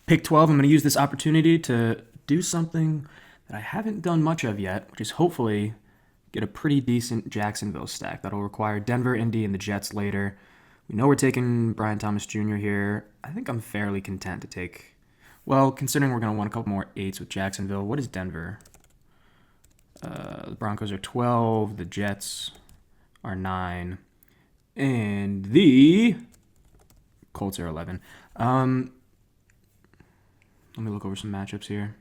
Pick 12, I'm going to use this opportunity to do something that I haven't done much of yet, which is hopefully get a pretty decent Jacksonville stack. That'll require Denver, Indy, and the Jets later. We know we're taking Brian Thomas Jr. here. I think I'm fairly content to take, well, considering we're going to want a couple more 8s with Jacksonville. What is Denver? The Broncos are 12, the Jets are 9, and the Colts are 11. Let me look over some matchups here.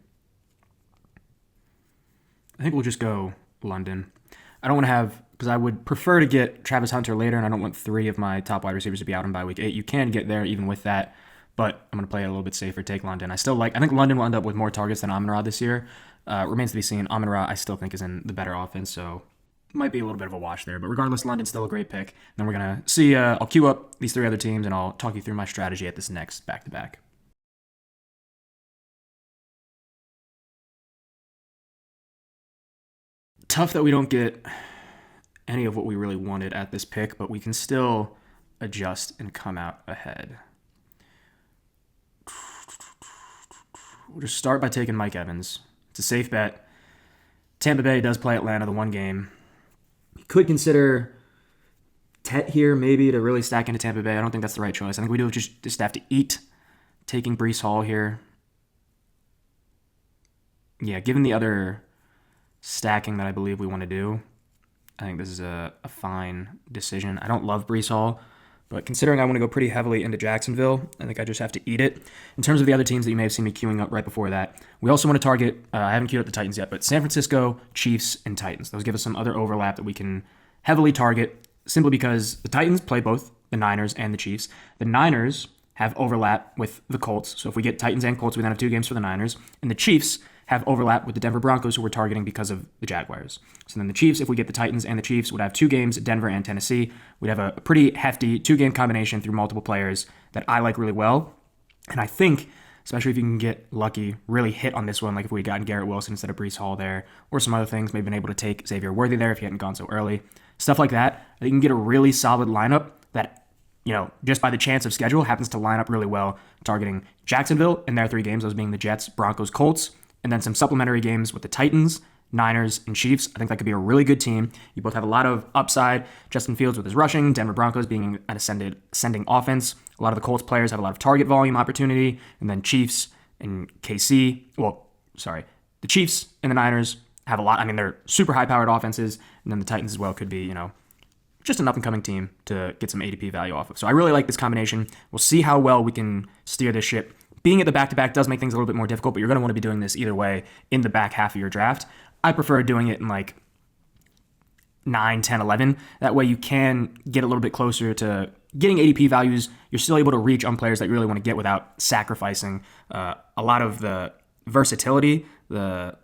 I think we'll just go London. I don't want to have, because I would prefer to get Travis Hunter later, and I don't want 3 of my top wide receivers to be out in bye week 8. You can get there even with that, but I'm going to play it a little bit safer, take London. I think London will end up with more targets than Amon-Ra this year. Remains to be seen. Amon-Ra, I still think, is in the better offense, so might be a little bit of a wash there. But regardless, London's still a great pick. And then we're going to see, I'll queue up these 3 other teams, and I'll talk you through my strategy at this next back-to-back. Tough that we don't get any of what we really wanted at this pick, but we can still adjust and come out ahead. We'll just start by taking Mike Evans. It's a safe bet. Tampa Bay does play Atlanta the one game. You could consider Tet here maybe to really stack into Tampa Bay. I don't think that's the right choice. I think we do just have to eat taking Breece Hall here. Yeah, given the other stacking that I believe we want to do, I think this is a fine decision. I don't love Breece Hall, but considering I want to go pretty heavily into Jacksonville, I think I just have to eat it. In terms of the other teams that you may have seen me queuing up right before that, we also want to target, I haven't queued up the Titans yet, but San Francisco, Chiefs, and Titans. Those give us some other overlap that we can heavily target simply because the Titans play both the Niners and the Chiefs. The Niners have overlap with the Colts, so if we get Titans and Colts, we then have 2 games for the Niners. And the Chiefs have overlap with the Denver Broncos, who we're targeting because of the Jaguars. So then the Chiefs, if we get the Titans and the Chiefs, would have 2 games, Denver and Tennessee. We'd have a pretty hefty 2-game combination through multiple players that I like really well. And I think, especially if you can get lucky, really hit on this one, like if we had gotten Garrett Wilson instead of Breece Hall there, or some other things, maybe been able to take Xavier Worthy there if he hadn't gone so early. Stuff like that, I think you can get a really solid lineup that, just by the chance of schedule, happens to line up really well, targeting Jacksonville in their 3 games, those being the Jets, Broncos, Colts, and then some supplementary games with the Titans, Niners, and Chiefs. I think that could be a really good team. You both have a lot of upside. Justin Fields with his rushing, Denver Broncos being an ascending offense. A lot of the Colts players have a lot of target volume opportunity. And then Chiefs and the Chiefs and the Niners have a lot. I mean, they're super high-powered offenses. And then the Titans as well could be, just an up-and-coming team to get some ADP value off of. So I really like this combination. We'll see how well we can steer this ship. Being at the back-to-back does make things a little bit more difficult, but you're going to want to be doing this either way in the back half of your draft. I prefer doing it in like 9, 10, 11. That way you can get a little bit closer to getting ADP values. You're still able to reach on players that you really want to get without sacrificing a lot of the versatility, the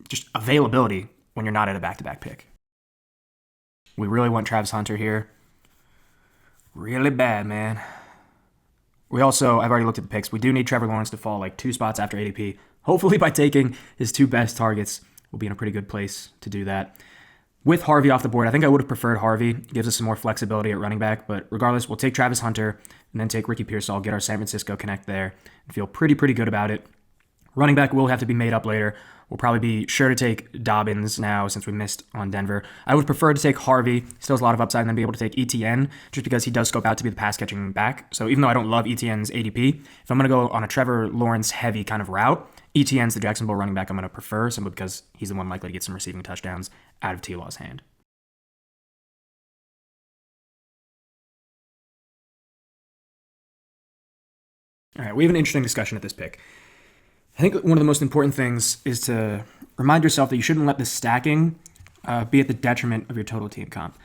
just availability when you're not at a back-to-back pick. We really want Travis Hunter here. Really bad, man. I've already looked at the picks. We do need Trevor Lawrence to fall like 2 spots after ADP. Hopefully by taking his 2 best targets, we'll be in a pretty good place to do that. With Harvey off the board, I think I would have preferred Harvey. It gives us some more flexibility at running back, but regardless, we'll take Travis Hunter and then take Ricky Pearsall, get our San Francisco connect there, and feel pretty good about it. Running back will have to be made up later. We'll probably be sure to take Dobbins now since we missed on Denver. I would prefer to take Harvey. Still has a lot of upside, and then be able to take ETN just because he does scope out to be the pass-catching back. So even though I don't love ETN's ADP, if I'm going to go on a Trevor Lawrence-heavy kind of route, ETN's the Jacksonville running back I'm going to prefer simply because he's the one likely to get some receiving touchdowns out of T-Law's hand. All right, we have an interesting discussion at this pick. I think one of the most important things is to remind yourself that you shouldn't let the stacking be at the detriment of your total team comp.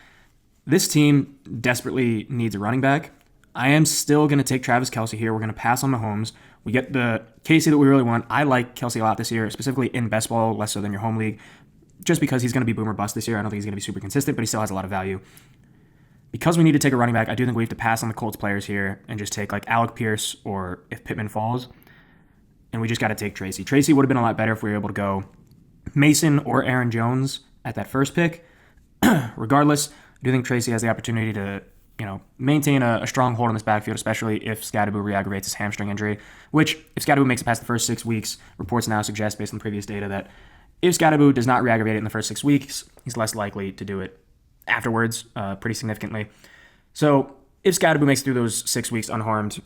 This team desperately needs a running back. I am still going to take Travis Kelce here. We're going to pass on Mahomes. We get the Casey that we really want. I like Kelce a lot this year, specifically in best ball, less so than your home league, just because he's going to be boomer bust this year. I don't think he's going to be super consistent, but he still has a lot of value. Because we need to take a running back, I do think we have to pass on the Colts players here and just take like Alec Pierce or if Pittman falls. And we just got to take Tracy. Tracy would have been a lot better if we were able to go Mason or Aaron Jones at that first pick. Regardless, I do think Tracy has the opportunity to maintain a strong hold on this backfield, especially if Scadaboo re-aggravates his hamstring injury, which if Scadaboo makes it past the first 6 weeks, reports now suggest based on previous data that if Scadaboo does not re-aggravate it in the first 6 weeks, he's less likely to do it afterwards, pretty significantly. So if Scadaboo makes it through those 6 weeks unharmed,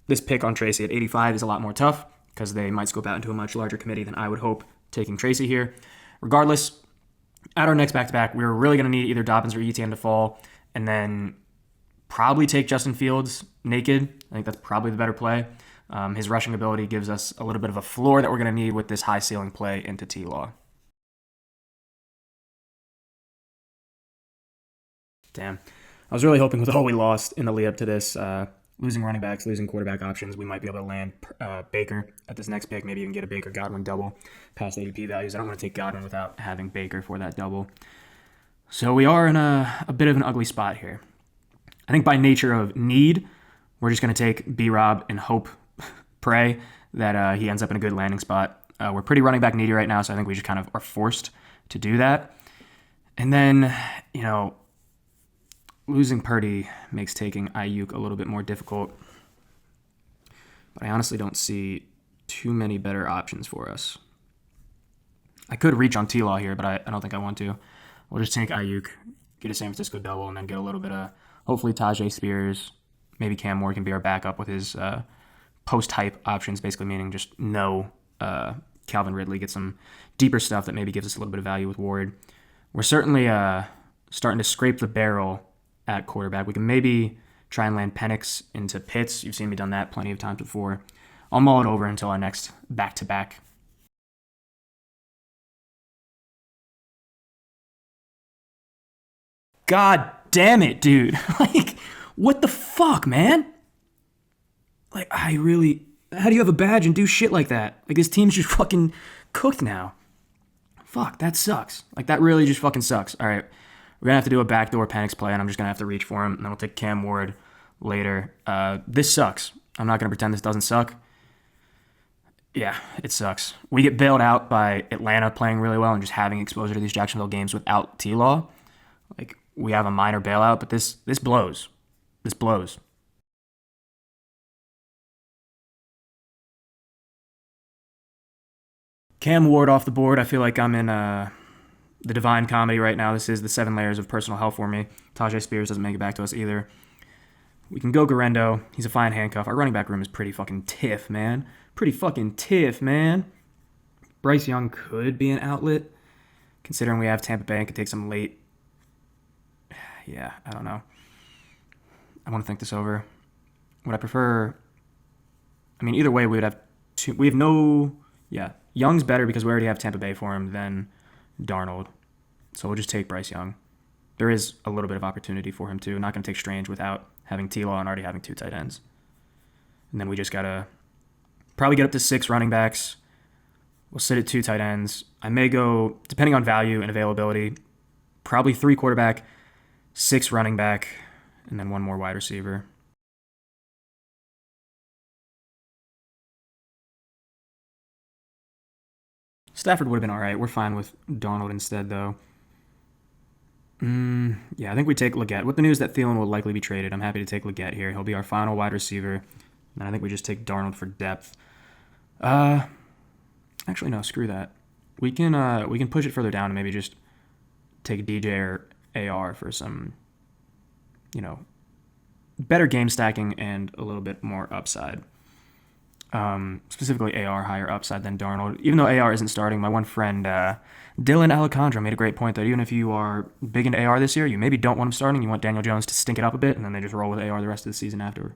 this pick on Tracy at 85 is a lot more tough because they might scope out into a much larger committee than I would hope taking Tracy here. Regardless, at our next back-to-back, we're really going to need either Dobbins or Etienne to fall, and then probably take Justin Fields naked. I think that's probably the better play. His rushing ability gives us a little bit of a floor that we're going to need with this high ceiling play into T-Law. Damn. I was really hoping with all we lost in the lead up to this, losing running backs, losing quarterback options, we might be able to land Baker at this next pick, maybe even get a Baker Godwin double past ADP values. I don't want to take Godwin without having Baker for that double. So we are in a bit of an ugly spot here. I think by nature of need, we're just going to take B-Rob and pray that he ends up in a good landing spot. We're pretty running back needy right now, so I think we just kind of are forced to do that. And then, losing Purdy makes taking Ayuk a little bit more difficult. But I honestly don't see too many better options for us. I could reach on T-Law here, but I don't think I want to. We'll just take Ayuk, get a San Francisco double, and then get a little bit of, hopefully, Tajay Spears. Maybe Cam Ward can be our backup with his post-hype options, basically meaning just no Calvin Ridley. Get some deeper stuff that maybe gives us a little bit of value with Ward. We're certainly starting to scrape the barrel at quarterback. We can maybe try and land Penix into Pitts. You've seen me done that plenty of times before. I'll mull it over until our next back-to-back. God damn it, dude. What the fuck, man? How do you have a badge and do shit like that? This team's just fucking cooked now. Fuck, that sucks. That really just fucking sucks. All right, we're going to have to do a backdoor Penix play, and I'm just going to have to reach for him, and then we'll take Cam Ward later. This sucks. I'm not going to pretend this doesn't suck. Yeah, it sucks. We get bailed out by Atlanta playing really well and just having exposure to these Jacksonville games without T-Law. We have a minor bailout, but this blows. This blows. Cam Ward off the board. I feel like I'm in the Divine Comedy right now. This is the 7 layers of personal hell for me. Tajay Spears doesn't make it back to us either. We can go Garendo. He's a fine handcuff. Our running back room is pretty fucking tiff, man. Bryce Young could be an outlet, considering we have Tampa Bay and could take some late. Yeah, I don't know. I want to think this over. Would I prefer? Either way, we would have two. We have no. Yeah, Young's better because we already have Tampa Bay for him than Darnold. So we'll just take Bryce Young. There is a little bit of opportunity for him too. Not going to take Strange without having T-Law and already having 2 tight ends. And then we just got to probably get up to 6 running backs. We'll sit at 2 tight ends. I may go, depending on value and availability, probably 3 quarterback, 6 running back, and then 1 more wide receiver. Stafford would have been all right. We're fine with Darnold instead, though. Yeah, I think we take Leggett. With the news that Thielen will likely be traded, I'm happy to take Leggett here. He'll be our final wide receiver. And I think we just take Darnold for depth. Actually, no, screw that. We can push it further down and maybe just take DJ or AR for some, better game stacking and a little bit more upside. Specifically AR higher upside than Darnold. Even though AR isn't starting, my one friend Dylan Alejandro made a great point that even if you are big into AR this year, you maybe don't want him starting. You want Daniel Jones to stink it up a bit, and then they just roll with AR the rest of the season after.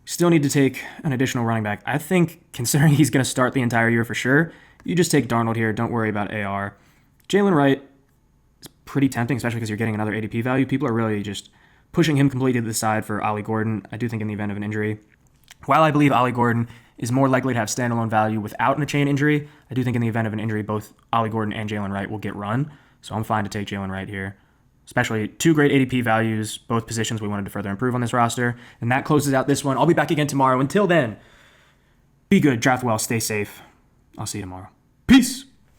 Still need to take an additional running back. I think, considering he's going to start the entire year for sure, you just take Darnold here. Don't worry about AR. Jalen Wright is pretty tempting, especially because you're getting another ADP value. People are really just pushing him completely to the side for Ollie Gordon. I do think in the event of an injury, while I believe Ollie Gordon is more likely to have standalone value without a chain injury, I do think in the event of an injury, both Ollie Gordon and Jalen Wright will get run. So I'm fine to take Jalen Wright here. Especially 2 great ADP values, both positions we wanted to further improve on this roster. And that closes out this one. I'll be back again tomorrow. Until then, be good, draft well, stay safe. I'll see you tomorrow. Peace.